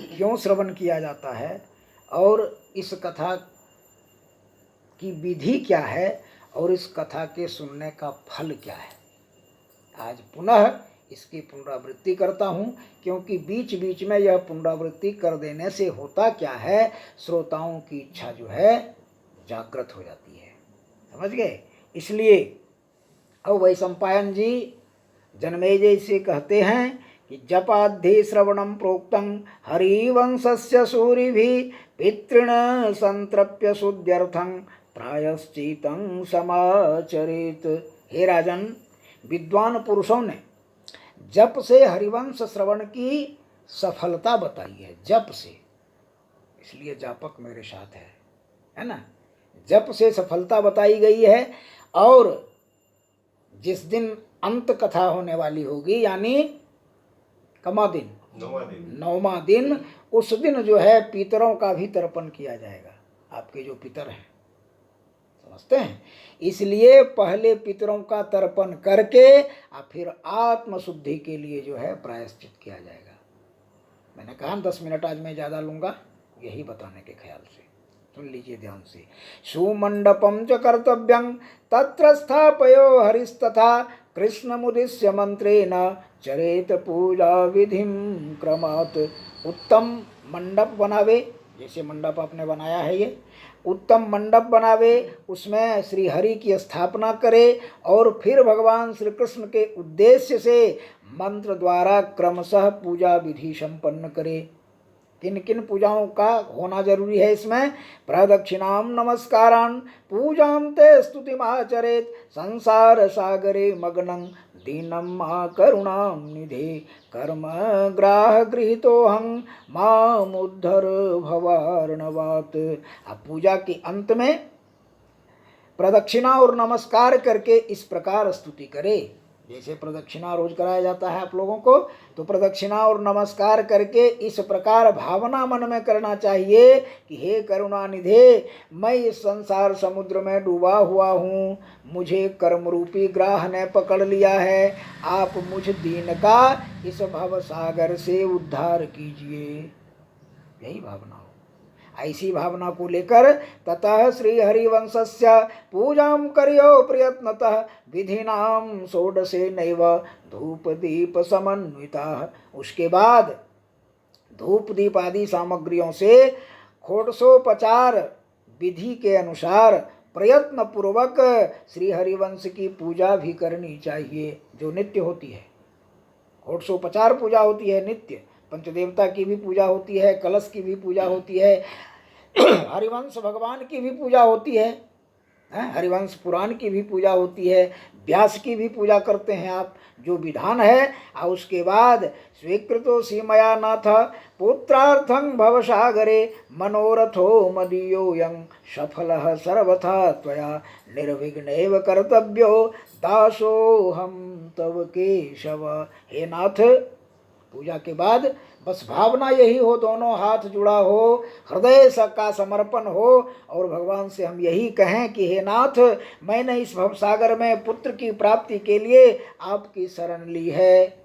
क्यों श्रवण किया जाता है और इस कथा की विधि क्या है और इस कथा के सुनने का फल क्या है, आज पुनः इसकी पुनरावृत्ति करता हूँ, क्योंकि बीच बीच में यह पुनरावृत्ति कर देने से होता क्या है, श्रोताओं की इच्छा जो है जागृत हो जाती है। समझ गए? इसलिए अब वैशंपायन जी जनमेजय से कहते हैं कि जपाद्धि श्रवणम प्रोक्तं हरिवंशस्य सूरिभिः पितृण संतृप्य शुद्ध्यर्थं प्रायश्चितं समाचरेत। हे राजन, विद्वान पुरुषों ने जप से हरिवंश श्रवण की सफलता बताई है। जप से, इसलिए जापक मेरे साथ है ना। जप से सफलता बताई गई है और जिस दिन अंत कथा होने वाली होगी, यानी कमा दिन, नौवां दिन, उस दिन जो है पितरों का भी तर्पण किया जाएगा। आपके जो पितर हैं, समझते हैं, इसलिए पहले पितरों का तर्पण करके और फिर आत्मशुद्धि के लिए जो है प्रायश्चित किया जाएगा। मैंने कहा 10 मिनट आज मैं ज़्यादा लूँगा, यही बताने के ख्याल से। सुन लीजिए ध्यान से। सुमंडपम च कर्तव्यं तत्र स्थापयो हरिस्तथा कृष्णमुद्दिश्य मंत्रेण चरेत पूजा विधिम क्रमात्। उत्तम मंडप बनावे, जैसे मंडप आपने बनाया है, ये उत्तम मंडप बनावे, उसमें श्री हरि की स्थापना करे और फिर भगवान श्री कृष्ण के उद्देश्य से मंत्र द्वारा क्रमशः पूजा विधि संपन्न करे। किन किन पूजाओं का होना जरूरी है इसमें? प्रदक्षिणाम नमस्कारान पूजांते स्तुतिमाचरेत संसार सागरे मग्नं दीनं मा करुणाम निधे कर्म ग्राह गृहीतोहं मामुद्धर भवार्णवात्। अब पूजा के अंत में प्रदक्षिणा और नमस्कार करके इस प्रकार स्तुति करे। जैसे प्रदक्षिणा रोज कराया जाता है आप लोगों को, तो प्रदक्षिणा और नमस्कार करके इस प्रकार भावना मन में करना चाहिए कि हे करुणा निधे, मैं इस संसार समुद्र में डूबा हुआ हूँ, मुझे कर्म रूपी ग्राह ने पकड़ लिया है, आप मुझ दीन का इस भव सागर से उद्धार कीजिए। यही भावना हो। ऐसी भावना को लेकर ततः श्री हरिवंशस्य पूजां करियो प्रयत्नतः विधिनाम षोडशे नैव धूप दीप समन्विताः। उसके बाद धूप दीप आदि सामग्रियों से षोडशोपचार विधि के अनुसार प्रयत्न पूर्वक श्री हरिवंश की पूजा भी करनी चाहिए, जो नित्य होती है। षोडशोपचार पूजा होती है नित्य, पंचदेवता की भी पूजा होती है, कलश की भी पूजा होती है, हरिवंश भगवान की भी पूजा होती है, हरिवंश पुराण की भी पूजा होती है, व्यास की भी पूजा करते हैं आप, जो विधान है। और उसके बाद स्वीकृतो सीमया नाथ पुत्रार्थं भवसागरे मनोरथो मदीयोऽयं सफलः सर्वथा त्वया निर्विघ्नैव कर्तव्यो दासोऽहं तव केशव। हे नाथ, पूजा के बाद बस भावना यही हो, दोनों हाथ जुड़ा हो, हृदय का समर्पण हो और भगवान से हम यही कहें कि हे नाथ, मैंने इस भवसागर में पुत्र की प्राप्ति के लिए आपकी शरण ली है।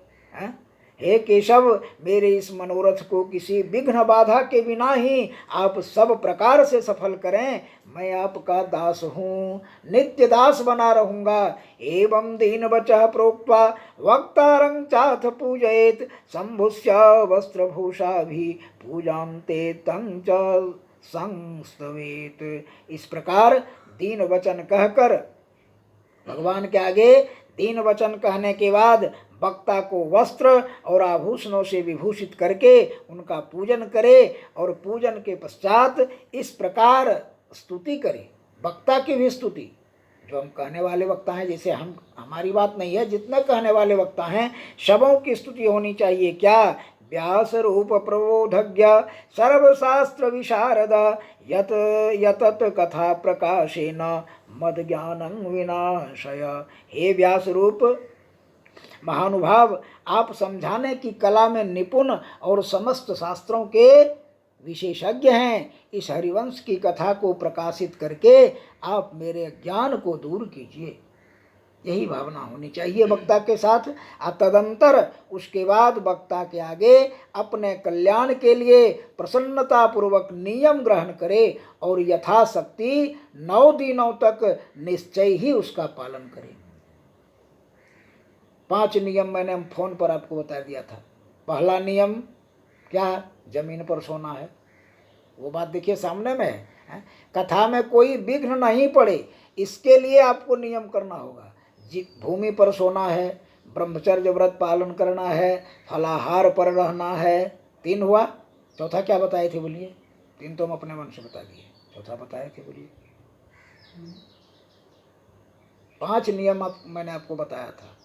हे केशव, मेरे इस मनोरथ को किसी विघ्न बाधा के बिना ही आप सब प्रकार से सफल करें। मैं आपका दास हूँ, नित्य दास बना रहूँगा। एवं दीन वचः प्रोक्त्वा वक्तारं चाथ पूजयेत शंभुस्य वस्त्रभूषा भी पूजां ते तं च संस्तवेत। इस प्रकार दीन वचन कहकर भगवान के आगे दीन वचन कहने के बाद वक्ता को वस्त्र और आभूषणों से विभूषित करके उनका पूजन करे और पूजन के पश्चात इस प्रकार स्तुति करे। वक्ता की भी स्तुति, जो हम कहने वाले वक्ता हैं, जैसे हम, हमारी बात नहीं है, जितने कहने वाले वक्ता हैं सबों की स्तुति होनी चाहिए। क्या? व्यास रूप प्रबोधज्ञ सर्वशास्त्र विशारद यत यतत कथा प्रकाशेन मद ज्ञानं विनाशय। हे व्यास रूप महानुभाव, आप समझाने की कला में निपुण और समस्त शास्त्रों के विशेषज्ञ हैं। इस हरिवंश की कथा को प्रकाशित करके आप मेरे ज्ञान को दूर कीजिए। यही भावना होनी चाहिए वक्ता के साथ। तदंतर उसके बाद वक्ता के आगे अपने कल्याण के लिए प्रसन्नता पूर्वक नियम ग्रहण करे और यथाशक्ति 9 दिनों तक निश्चय ही उसका पालन करे। 5 नियम मैंने फोन पर आपको बता दिया था। पहला नियम क्या? जमीन पर सोना है, वो बात देखिए सामने में है। कथा में कोई विघ्न नहीं पड़े इसके लिए आपको नियम करना होगा। भूमि पर सोना है, ब्रह्मचर्य व्रत पालन करना है, फलाहार पर रहना है। 3 हुआ। चौथा क्या बताए थे बोलिए? 3 तो हम अपने मन से बता दिए, चौथा बताए थे बोलिए? 5 नियम मैंने आपको बताया था।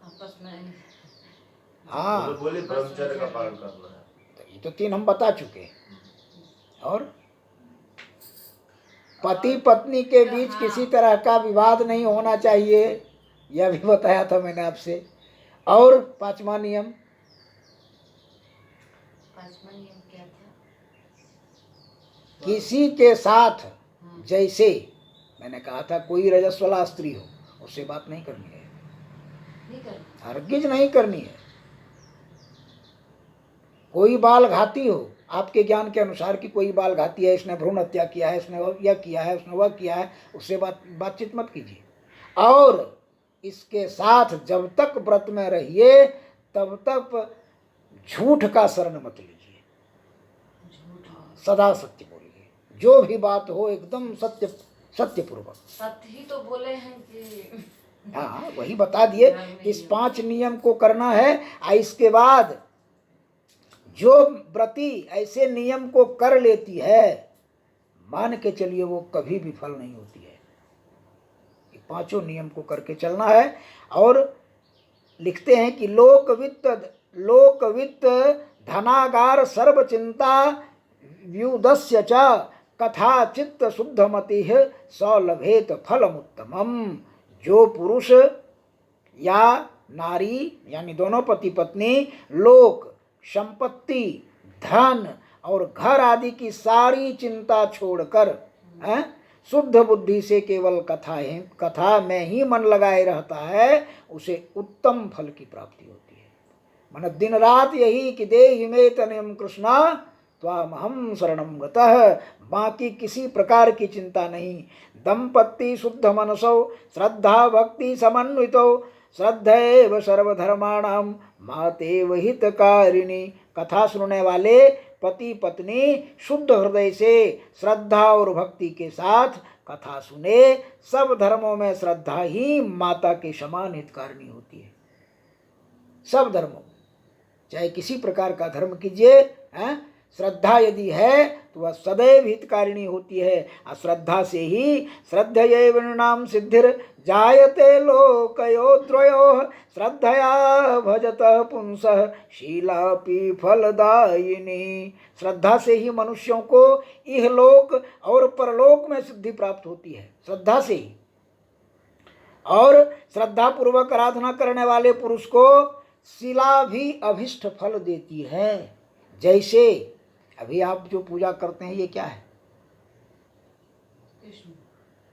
आपस में हाँ, बोले ब्रह्मचर्य का पालन करना है, तो ये तो 3 हम बता चुके हैं। और पति पत्नी के बीच किसी तरह का विवाद नहीं होना चाहिए, यह भी बताया था मैंने आपसे। और 5वां नियम क्या था? किसी के साथ जैसे मैंने कहा था कोई रजस्वला स्त्री हो उससे बात नहीं करनी है, हरगिज नहीं करनी है। कोई बाल घाती हो, आपके ज्ञान के अनुसार कि कोई बाल घाती है, इसने भ्रूण हत्या किया है, इसने यह किया है, उसने वह किया है, उससे बातचीत मत कीजिए। और इसके साथ जब तक व्रत में रहिए तब तक झूठ का शरण मत लीजिए, सदा सत्य बोलिए। जो भी बात हो एकदम सत्यपूर्वक। सत्य ही तो बोले हैं कि हाँ, वही बता दिए। इस 5 नियम को करना है। इसके बाद जो व्रती ऐसे नियम को कर लेती है, मान के चलिए वो कभी भी फल नहीं होती है। ये 5 नियम को करके चलना है। और लिखते हैं कि लोकवित्त धनागार सर्व चिंता व्युदस्य च कथा चित्त शुद्धमति सौलभेत फलमुत्तमम। जो पुरुष या नारी यानी दोनों पति पत्नी लोक संपत्ति धन और घर आदि की सारी चिंता छोड़कर शुद्ध बुद्धि से केवल कथा में ही मन लगाए रहता है, उसे उत्तम फल की प्राप्ति होती है। मन दिन रात यही कि देहि मे तनयम कृष्णा त्वामहं शरणं गतः, बाकी किसी प्रकार की चिंता नहीं। दंपत्ति शुद्ध मनसो श्रद्धा भक्ति समन्वितो श्रद्धैव सर्वधर्माणां मातेव हितकारिणी। कथा सुनने वाले पति पत्नी शुद्ध हृदय से श्रद्धा और भक्ति के साथ कथा सुने। सब धर्मों में श्रद्धा ही माता के समान हितकारिणी होती है। सब धर्मों, चाहे किसी प्रकार का धर्म कीजिए, श्रद्धा यदि है तो वह सदैव हितकारिणी होती है। अश्रद्धा से ही श्रद्धयैव नृणां सिद्धिर जायते लोकयोत्रयोः श्रद्धया भजतः पुंसः शीलापि फलदायिनी। श्रद्धा से ही मनुष्यों को इहलोक और परलोक में सिद्धि प्राप्त होती है, श्रद्धा से ही। और श्रद्धा पूर्वक आराधना करने वाले पुरुष को शिला भी अभिष्ट फल देती है। जैसे अभी आप जो पूजा करते हैं ये क्या है?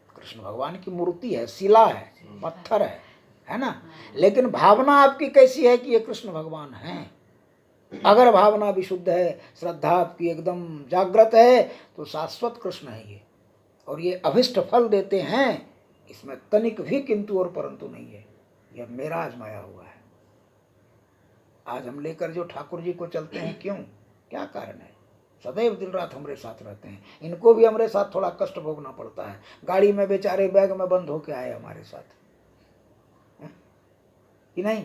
कृष्ण भगवान की मूर्ति है, शिला है, पत्थर है ना? लेकिन भावना आपकी कैसी है कि ये कृष्ण भगवान हैं? अगर भावना विशुद्ध है, श्रद्धा आपकी एकदम जागृत है, तो शाश्वत कृष्ण है ये, और ये अभिष्ट फल देते हैं। इसमें तनिक भी किंतु और परंतु नहीं है। यह मेरा आजमाया हुआ है। आज हम लेकर जो ठाकुर जी को चलते हैं, क्यों, क्या कारण है? सदैव दिन रात हमारे साथ रहते हैं। इनको भी हमारे साथ थोड़ा कष्ट भोगना पड़ता है। गाड़ी में बेचारे बैग में बंद होके आए हमारे साथ, कि नहीं?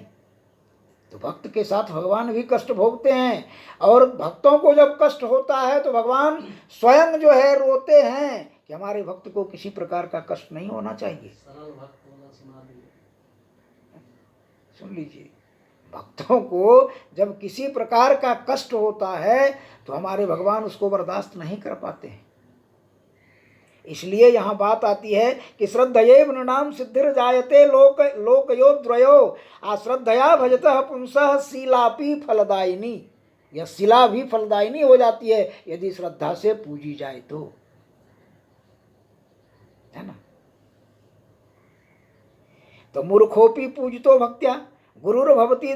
तो भक्त के साथ भगवान भी कष्ट भोगते हैं। और भक्तों को जब कष्ट होता है तो भगवान स्वयं जो है रोते हैं कि हमारे भक्त को किसी प्रकार का कष्ट नहीं होना चाहिए। सुन लीजिए, भक्तों को जब किसी प्रकार का कष्ट होता है तो हमारे भगवान उसको बर्दाश्त नहीं कर पाते हैं। इसलिए यहाँ बात आती है कि श्रद्धयैव नृणां सिद्धिर जायते लोकयोद्वयो अश्रद्धया भजतः पुंसः शीलापि फलदायिनी। यह शिला भी फलदायिनी हो जाती है यदि श्रद्धा से पूजी जाए तो। है ना। तो मूर्खोपि पूजितो भक्त्या गुरुर्भवति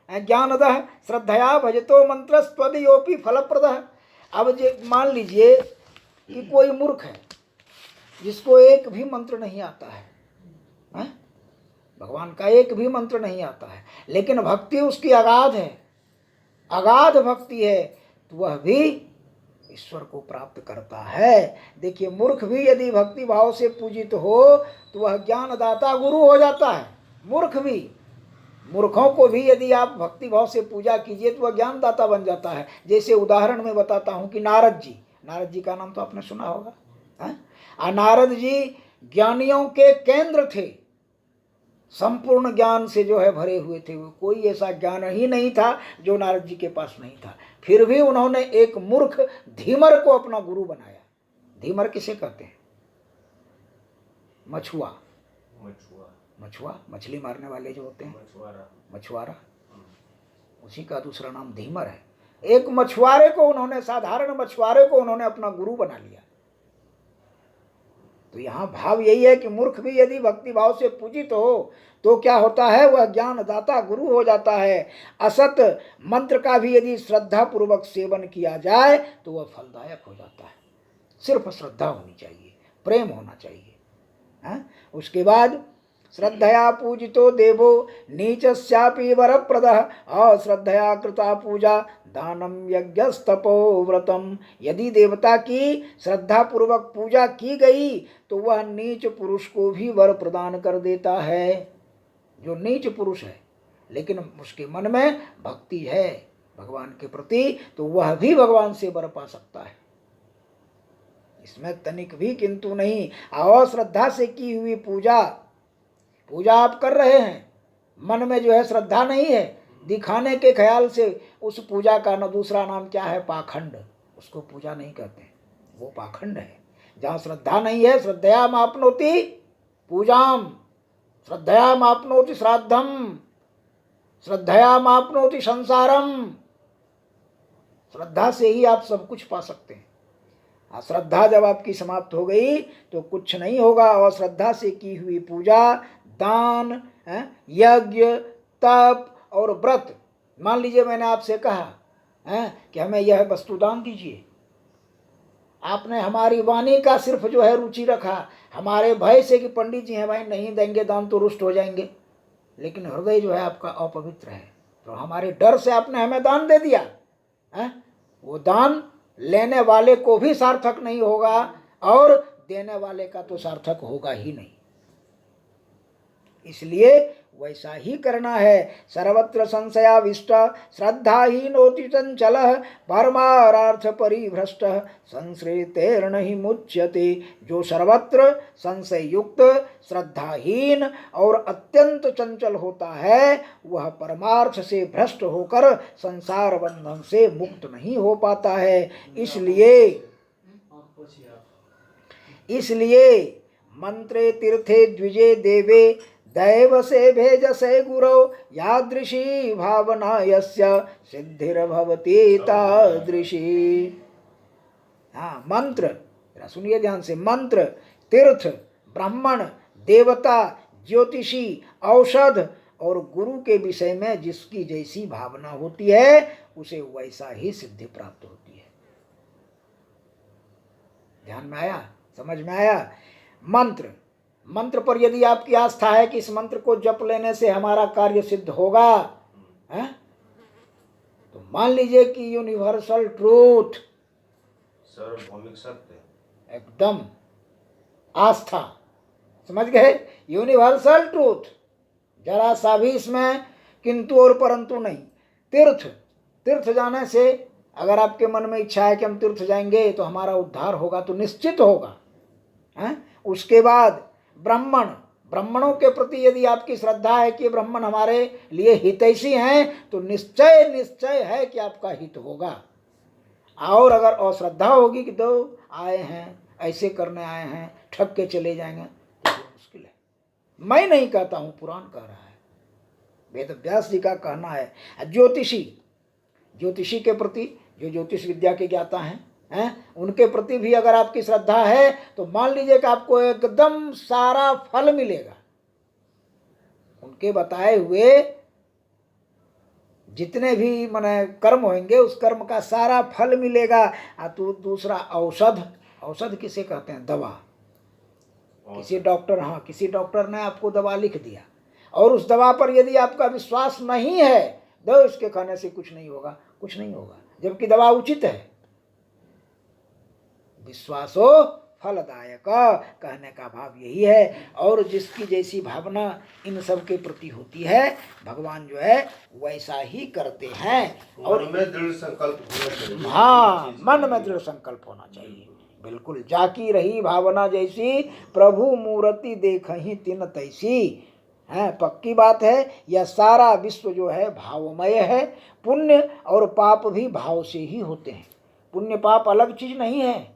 ज्ञानदः श्रद्धया भजतो मंत्र स्वदयोपि फलप्रदः। अब मान लीजिए कि कोई मूर्ख है जिसको एक भी मंत्र नहीं आता है, हैं? भगवान का एक भी मंत्र नहीं आता है, लेकिन भक्ति उसकी अगाध है, अगाध भक्ति है, तो वह भी ईश्वर को प्राप्त करता है। देखिए मूर्ख भी यदि भक्ति भाव से पूजित हो तो वह ज्ञानदाता गुरु हो जाता है। मूर्ख भी, मूर्खों को भी यदि आप भक्ति भाव से पूजा कीजिए तो वह ज्ञानदाता बन जाता है। जैसे उदाहरण में बताता हूँ कि नारद जी का नाम तो आपने सुना होगा, है? नारद जी ज्ञानियों के केंद्र थे, संपूर्ण ज्ञान से जो है भरे हुए थे। कोई ऐसा ज्ञान ही नहीं था जो नारद जी के पास नहीं था। फिर भी उन्होंने एक मूर्ख धीमर को अपना गुरु बनाया। धीमर किसे कहते हैं? मछुआ, मछली मारने वाले जो होते हैं, मछुआरा, उसी का दूसरा नाम धीमर है। एक मछुआरे को उन्होंने, साधारण मछुआरे को उन्होंने अपना गुरु बना लिया। तो यहाँ भाव यही है कि मूर्ख भी यदि भक्ति भाव से पूजित हो तो क्या होता है, वह ज्ञानदाता गुरु हो जाता है। असत मंत्र का भी यदि श्रद्धा पूर्वक सेवन किया जाए तो वह फलदायक हो जाता है। सिर्फ श्रद्धा होनी चाहिए, प्रेम होना चाहिए, है? उसके बाद श्रद्धया पूजितो देवो नीचस्यापि वरप्रदः अश्रद्धया कृता पूजा दानम यज्ञस्तपो व्रतम। यदि देवता की श्रद्धा पूर्वक पूजा की गई तो वह नीच पुरुष को भी वर प्रदान कर देता है। जो नीच पुरुष है लेकिन उसके मन में भक्ति है भगवान के प्रति, तो वह भी भगवान से वर पा सकता है। इसमें तनिक भी किंतु नहीं। अश्रद्धा से की हुई पूजा आप कर रहे हैं, मन में जो है श्रद्धा नहीं है, दिखाने के ख्याल से उस पूजा का न दूसरा नाम क्या है, पाखंड। उसको पूजा नहीं कहते, वो पाखंड है। जहाँ श्रद्धा नहीं है, श्रद्धया मापनोति पूजाम, श्रद्धया मापनोति श्राद्धम, श्रद्धया मापनोति संसारम। श्रद्धा से ही आप सब कुछ पा सकते हैं। श्रद्धा जब आपकी समाप्त हो गई तो कुछ नहीं होगा। और श्रद्धा से की हुई पूजा, दान, यज्ञ, तप और व्रत। मान लीजिए मैंने आपसे कहा कि हमें यह वस्तु दान दीजिए, आपने हमारी वाणी का सिर्फ जो है रुचि रखा, हमारे भय से कि पंडित जी हैं भाई नहीं देंगे दान तो रुष्ट हो जाएंगे, लेकिन हृदय जो है आपका अपवित्र है, तो हमारे डर से आपने हमें दान दे दिया, वो दान लेने वाले को भी सार्थक नहीं होगा और देने वाले का तो सार्थक होगा ही नहीं। इसलिए वैसा ही करना है। सर्वत्र संशयाविष्ट श्रद्धाहीनोति चंचलः परमार्थ परिभ्रष्ट संश्रितेर्न हि मुच्यते। जो सर्वत्र संशय युक्त, श्रद्धाहीन और अत्यंत चंचल होता है वह परमार्थ से भ्रष्ट होकर संसार बंधन से मुक्त नहीं हो पाता है। इसलिए मंत्रे तीर्थे द्विजे देवे दैव से भेजसे गुरौ यादृशी भावना यस्य सिद्धिर्भवति तादृशी। हाँ, मंत्र सुनिए ध्यान से। मंत्र, तीर्थ, ब्राह्मण, देवता, ज्योतिषी, औषध और गुरु के विषय में जिसकी जैसी भावना होती है उसे वैसा ही सिद्धि प्राप्त होती है। ध्यान में आया, समझ में आया? मंत्र पर यदि आपकी आस्था है कि इस मंत्र को जप लेने से हमारा कार्य सिद्ध होगा, है? तो मान लीजिए कि यूनिवर्सल ट्रूथ, सार्वभौमिक सत्य, एकदम आस्था, समझ गए? यूनिवर्सल ट्रूथ, जरा सा भी इसमें किंतु और परंतु नहीं। तीर्थ जाने से अगर आपके मन में इच्छा है कि हम तीर्थ जाएंगे तो हमारा उद्धार होगा, तो निश्चित होगा, है? उसके बाद ब्राह्मणों के प्रति यदि आपकी श्रद्धा है कि ब्राह्मण हमारे लिए हितैषी हैं तो निश्चय है कि आपका हित होगा। और अगर अश्रद्धा होगी कि दो आए हैं, ऐसे करने आए हैं, ठग के चले जाएंगे, तो मुश्किल है। मैं नहीं कहता हूँ, पुराण कह रहा है, वेद व्यास जी का कहना है। ज्योतिषी के प्रति, जो ज्योतिष विद्या के ज्ञाता हैं, हैं, उनके प्रति भी अगर आपकी श्रद्धा है तो मान लीजिए कि आपको एकदम सारा फल मिलेगा। उनके बताए हुए जितने भी माने कर्म होंगे उस कर्म का सारा फल मिलेगा। तो दूसरा औषध, औषध किसे कहते हैं? दवा। किसी डॉक्टर, हाँ, किसी डॉक्टर ने आपको दवा लिख दिया और उस दवा पर यदि आपका विश्वास नहीं है, दो इसके खाने से कुछ नहीं होगा, कुछ नहीं होगा, जबकि दवा उचित है। विश्वासो फलदायक कहने का भाव यही है। और जिसकी जैसी भावना इन सब के प्रति होती है, भगवान जो है वैसा ही करते हैं। और मन में दृढ़ संकल्प होना चाहिए। हाँ, मन में दृढ़ संकल्प होना चाहिए। बिल्कुल, जाकी रही भावना जैसी, प्रभु मूर्ति देखहि तिन तैसी। है, पक्की बात है। यह सारा विश्व जो है भावमय है। पुण्य और पाप भी भाव से ही होते हैं। पुण्य पाप अलग चीज नहीं है।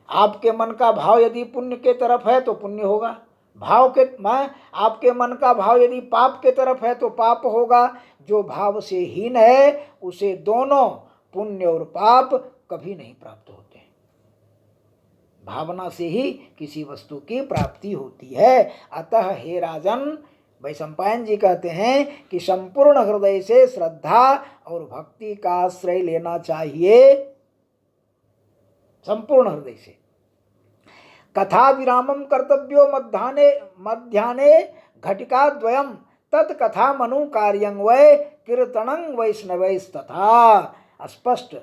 आपके मन का भाव यदि पुण्य के तरफ है तो पुण्य होगा, भाव के आपके मन का भाव यदि पाप के तरफ है तो पाप होगा। जो भाव से हीन है उसे दोनों पुण्य और पाप कभी नहीं प्राप्त होते। भावना से ही किसी वस्तु की प्राप्ति होती है। अतः हे राजन, वैशंपायन जी कहते हैं कि संपूर्ण हृदय से श्रद्धा और भक्ति का आश्रय लेना चाहिए, संपूर्ण हृदय से। कथा विरामम कर्तव्यो मध्याने घटिका द्वयम तत्कथा मनु कार्यं वै कीर्तनं वैष्णवैस्तथा। स्पष्ट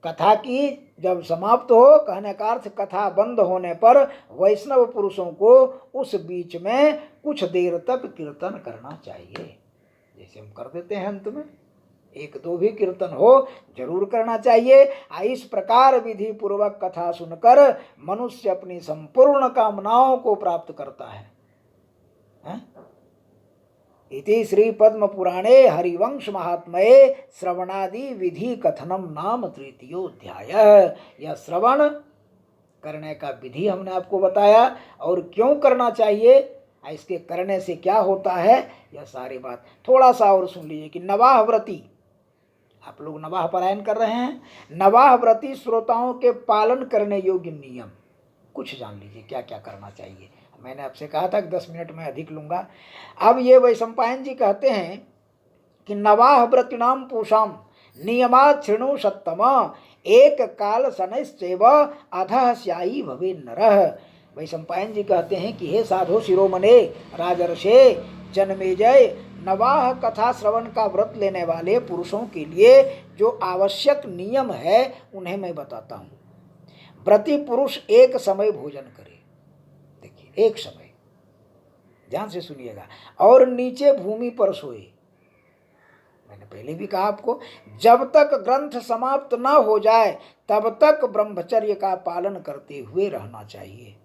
कथा की जब समाप्त हो, कहने का अर्थ कथा बंद होने पर वैष्णव पुरुषों को उस बीच में कुछ देर तक कीर्तन करना चाहिए, जैसे हम कर देते हैं अंत में। एक दो भी कीर्तन हो जरूर करना चाहिए। इस प्रकार विधि पूर्वक कथा सुनकर मनुष्य अपनी संपूर्ण कामनाओं को प्राप्त करता है। इति श्री पद्म पुराणे हरिवंश महात्मये श्रवणादि विधि कथनम नाम तृतीयोध्याय। यह श्रवण करने का विधि हमने आपको बताया और क्यों करना चाहिए, इसके करने से क्या होता है, यह सारी बात थोड़ा सा और सुन लीजिए। कि नवाह व्रती, आप लोग नवाह पारायण कर रहे हैं, नवाह व्रती श्रोताओं के पालन करने योग्य नियम कुछ जान लीजिए क्या क्या करना चाहिए। मैंने आपसे कहा था कि 10 मिनट में अधिक लूंगा। अब ये वैशंपायन जी कहते हैं कि नवाह व्रतिनाम पूषाम नियमात् शृणु सत्तम एक काल शनैश्चैव अधः स्यायी भवे नरः। वैशंपायन जी कहते हैं कि हे साधो शिरोमणे राजर्षे जन्मेजय, नवाह कथा श्रवण का व्रत लेने वाले पुरुषों के लिए जो आवश्यक नियम है उन्हें मैं बताता हूँ। व्रती पुरुष एक समय भोजन करे, देखिए एक समय, ध्यान से सुनिएगा, और नीचे भूमि पर सोए। मैंने पहले भी कहा आपको, जब तक ग्रंथ समाप्त न हो जाए तब तक ब्रह्मचर्य का पालन करते हुए रहना चाहिए।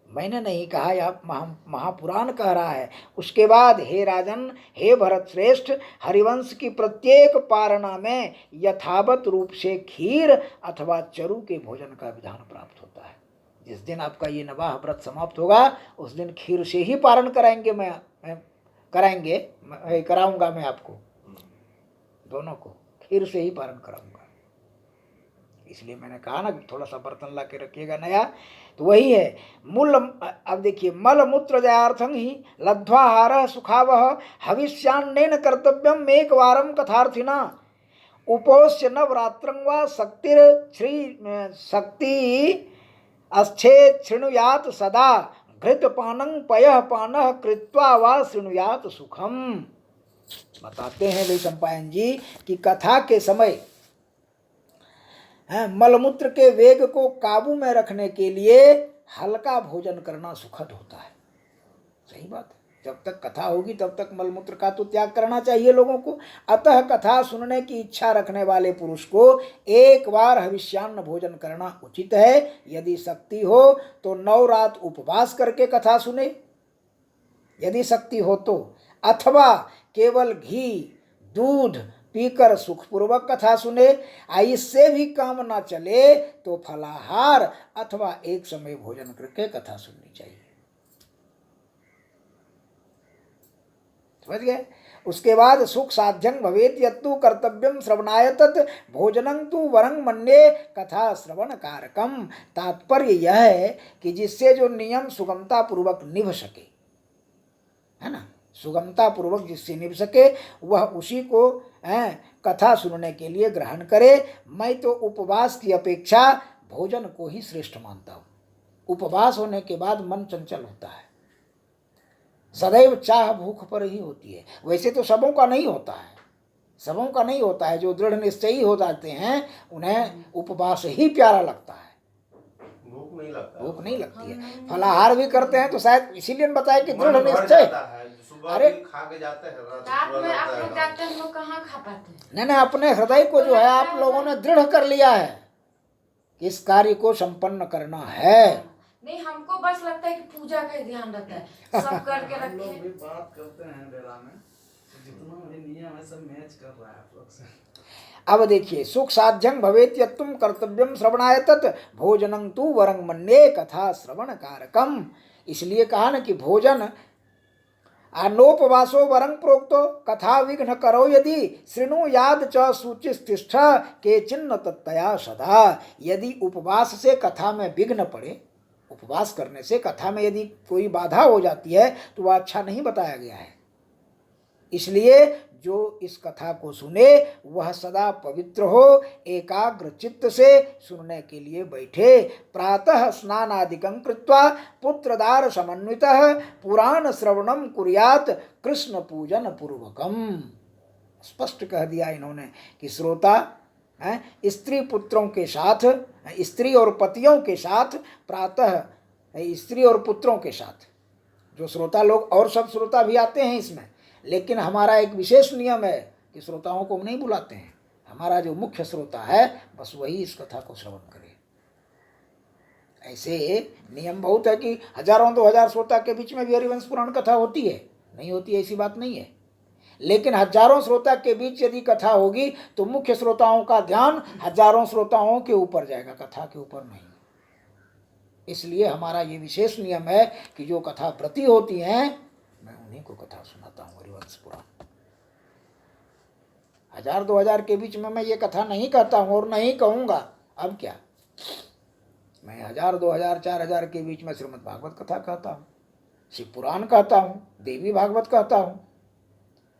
मैंने नहीं कहा, यह महापुराण कह रहा है। उसके बाद हे राजन, हे भरत श्रेष्ठ, हरिवंश की प्रत्येक पारणा में यथावत रूप से खीर अथवा चरु के भोजन का विधान प्राप्त होता है। जिस दिन आपका ये नवाह व्रत समाप्त होगा उस दिन खीर से ही पारण कराएंगे, कराऊंगा मैं आपको, दोनों को खीर से ही पारण कराऊंगा। इसलिए मैंने कहा ना कि थोड़ा सा बर्तन ला के रखिएगा नया। तो वही है मूल। अब देखिए, मल मूत्र जयार्थं ही लब्ध्वाहारः सुखावह हविष्यान्नेन कर्तव्यम एक वारम कथार्थिना उपोष्य नवरात्रं वा शक्ति अस्थे शृणुयात सदा घृतपानं पयः पानः कृत्वा वा शृणुयात सुखम। बताते हैं वैशंपायन जी कि कथा के समय मलमूत्र के वेग को काबू में रखने के लिए हल्का भोजन करना सुखद होता है। सही बात है, जब तक कथा होगी तब तक मलमूत्र का तो त्याग करना चाहिए लोगों को। अतः कथा सुनने की इच्छा रखने वाले पुरुष को एक बार हविष्यान्न भोजन करना उचित है। यदि शक्ति हो तो 9 रात उपवास करके कथा सुने, यदि शक्ति हो तो, अथवा केवल घी दूध पीकर सुखपूर्वक कथा सुने। इससे भी काम ना चले तो फलाहार अथवा एक समय भोजन करके कथा सुननी चाहिए। समझ गए? उसके बाद सुख साध्यं भवेत् यत्तु कर्तव्यम श्रवणाय तत् भोजनं तु वरं मन्ये कथा श्रवण कारकम। तात्पर्य यह है कि जिससे जो नियम सुगमता पूर्वक निभ सके, है ना, सुगमता पूर्वक जिससे निभ सके वह उसी को कथा सुनने के लिए ग्रहण करे। मैं तो उपवास की अपेक्षा भोजन को ही श्रेष्ठ मानता हूँ। उपवास होने के बाद मन चंचल होता है, सदैव चाह भूख पर ही होती है। वैसे तो सबों का नहीं होता है, सबों का नहीं होता है। जो दृढ़ निश्चयी हो जाते हैं उन्हें उपवास ही प्यारा लगता है, भूख नहीं लगता, भूख नहीं लगती है। फलाहार भी करते हैं तो शायद इसीलिए बताए कि दृढ़ निश्चय। अरे खा के जाते हैं, रात में आप लोग जाते हैं, हम लोग कहाँ खा पाते हैं। नहीं, अपने हृदय को जो है आप लोगों ने दृढ़ कर लिया है कि इस कार्य को संपन्न करना है। नहीं, हमको बस लगता है कि पूजा का ही ध्यान रहता है, सब करके हम लोग रखे। भी बात करते हैं डेरा में, जितना भी नियम है सब मैच कर रहा है आप लोग से। अब देखिए, सुख साध्यं भवेत् यत्तुम कर्तव्यम श्रवणाय तत् भोजनं तु वरं मन्ये कथा श्रवण कारकम। इसलिए कहा न कि भोजन अनोपवासो वरं प्रोक्तो कथा विघ्न करो यदि शृणु याद च शुचिस्तिष्ठ के चिन्ह तत्तया सदा। यदि उपवास से कथा में विघ्न पड़े, उपवास करने से कथा में यदि कोई बाधा हो जाती है तो वह अच्छा नहीं बताया गया है। इसलिए जो इस कथा को सुने वह सदा पवित्र हो, एकाग्र चित्त से सुनने के लिए बैठे। प्रातः स्नानादिकं कृत्वा पुत्रदार समन्वितः पुराण श्रवणम कुर्यात् कृष्ण पूजन पूर्वकम। स्पष्ट कह दिया इन्होंने कि श्रोता स्त्री पुत्रों के साथ, स्त्री और पतियों के साथ, प्रातः स्त्री और पुत्रों के साथ, जो श्रोता लोग और सब श्रोता भी आते हैं इसमें, लेकिन हमारा एक विशेष नियम है कि श्रोताओं को हम नहीं बुलाते हैं। हमारा जो मुख्य श्रोता है बस वही इस कथा को श्रवण करे। ऐसे नियम बहुत है कि हजारों 2000 श्रोता के बीच में भी हरिवंश पुराण कथा होती है, नहीं होती ऐसी बात नहीं है। लेकिन हजारों श्रोता के बीच यदि कथा होगी तो मुख्य श्रोताओं का ध्यान हजारों श्रोताओं के ऊपर जाएगा, कथा के ऊपर नहीं। इसलिए हमारा ये विशेष नियम है कि जो कथा व्रती होती हैं मैं उन्हीं को कथा सुनाता हूँ हरिवंश पुराण। 1000-2000 के बीच में मैं ये कथा नहीं कहता हूँ और नहीं कहूँगा। अब क्या, मैं 1000-2000-4000 के बीच में श्रीमद् भागवत कथा कहता हूँ, शिव पुराण कहता हूँ, देवी भागवत कहता हूँ,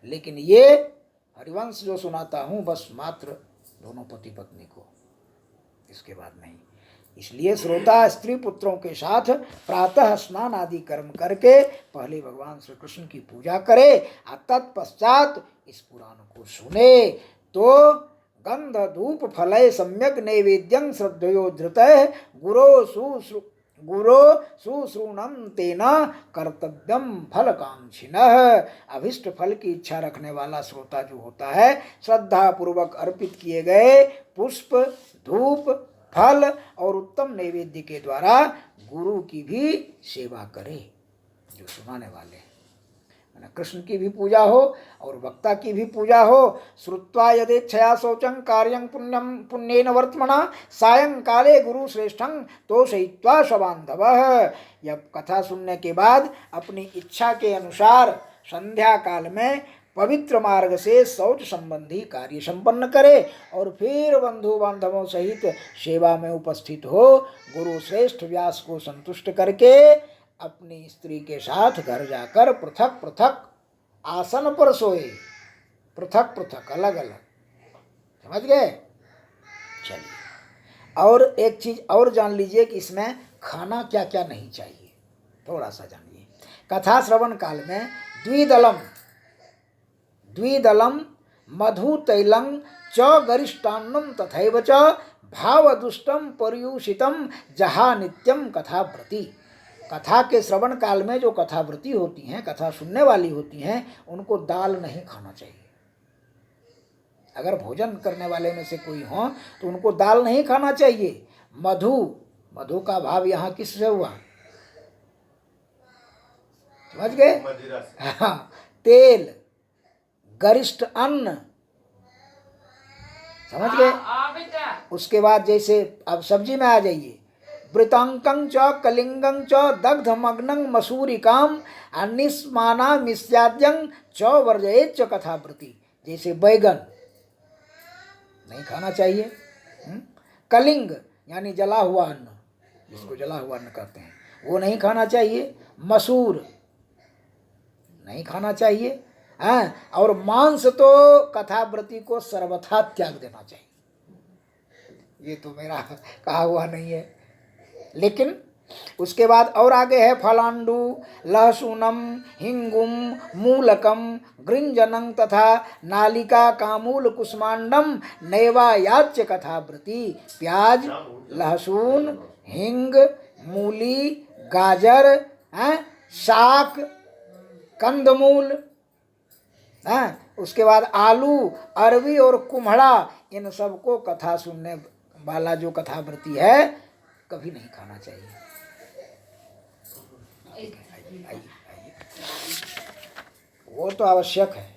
लेकिन ये हरिवंश जो सुनाता हूँ बस मात्र दोनों पति पत्नी को, इसके बाद नहीं। इसलिए श्रोता स्त्री पुत्रों के साथ प्रातः स्नान आदि कर्म करके पहले भगवान श्री कृष्ण की पूजा करे और तत्पश्चात इस पुराण को सुने तो गंध धूप फलय सम्यक नैवेद्यं श्रद्धयो धृतः गुरो सुश्रूणम तेना कर्तव्यम फल कांक्षिणः। अभिष्ट फल की इच्छा रखने वाला श्रोता जो होता है श्रद्धा पूर्वक अर्पित किए गए पुष्प, धूप, फल और उत्तम नैवेद्य के द्वारा गुरु की भी सेवा करे। जो सुनाने वाले कृष्ण की भी पूजा हो और वक्ता की भी पूजा हो। श्रुत्वा यदेच्छया शौचं कार्यं पुण्यं पुण्येन वर्त्मना सायंकाले गुरु श्रेष्ठं तोषयित्वा स्वबान्धवः। यह कथा सुनने के बाद अपनी इच्छा के अनुसार संध्या काल में पवित्र मार्ग से शौच संबंधी कार्य संपन्न करे और फिर बंधु बांधवों सहित सेवा में उपस्थित हो। गुरु श्रेष्ठ व्यास को संतुष्ट करके अपनी स्त्री के साथ घर जाकर पृथक पृथक आसन पर सोए, पृथक पृथक अलग अलग। समझ गए? चलिए, और एक चीज और जान लीजिए कि इसमें खाना क्या क्या नहीं चाहिए, थोड़ा सा जानिए। कथा श्रवण काल में द्विदलम मधु तैलं च गरिष्ठान्नं तथैव च भावदुष्टम पर्युषितम जहा नित्यम कथाव्रती। कथा के श्रवण काल में जो कथाव्रती होती हैं, कथा सुनने वाली होती हैं, उनको दाल नहीं खाना चाहिए। अगर भोजन करने वाले में से कोई हो तो उनको दाल नहीं खाना चाहिए। मधु का भाव यहाँ किससे हुआ, समझ गए? हाँ, तेल, गरिष्ठ अन्न, समझ गए? उसके बाद जैसे अब सब्जी में आ जाइए, वृतांकं च कलिंगं च दग्धमग्नं मसूरिकाम अनिस्माना मिस्याद्यं च वर्जयेत च कथावृत्ति। जैसे बैगन नहीं खाना चाहिए, कलिंग यानी जला हुआ अन्न, जिसको जला हुआ अन्न कहते हैं, वो नहीं खाना चाहिए, मसूर नहीं खाना चाहिए, और मांस तो कथावृत्ति को सर्वथा त्याग देना चाहिए। ये तो मेरा कहा हुआ नहीं है, लेकिन उसके बाद और आगे है फलांडु लहसुनम हिंगुम मूलकम गृंजनं तथा नालिका कामूल कुष्मांडम नैवा याच्य कथावृत्ति। प्याज, लहसुन, हिंग, मूली, गाजर, शाक, कंदमूल, उसके बाद आलू, अरवी और कुम्हड़ा, इन सबको कथा सुनने वाला जो कथावृत्ति है कभी नहीं खाना चाहिए। आइए, वो तो आवश्यक है।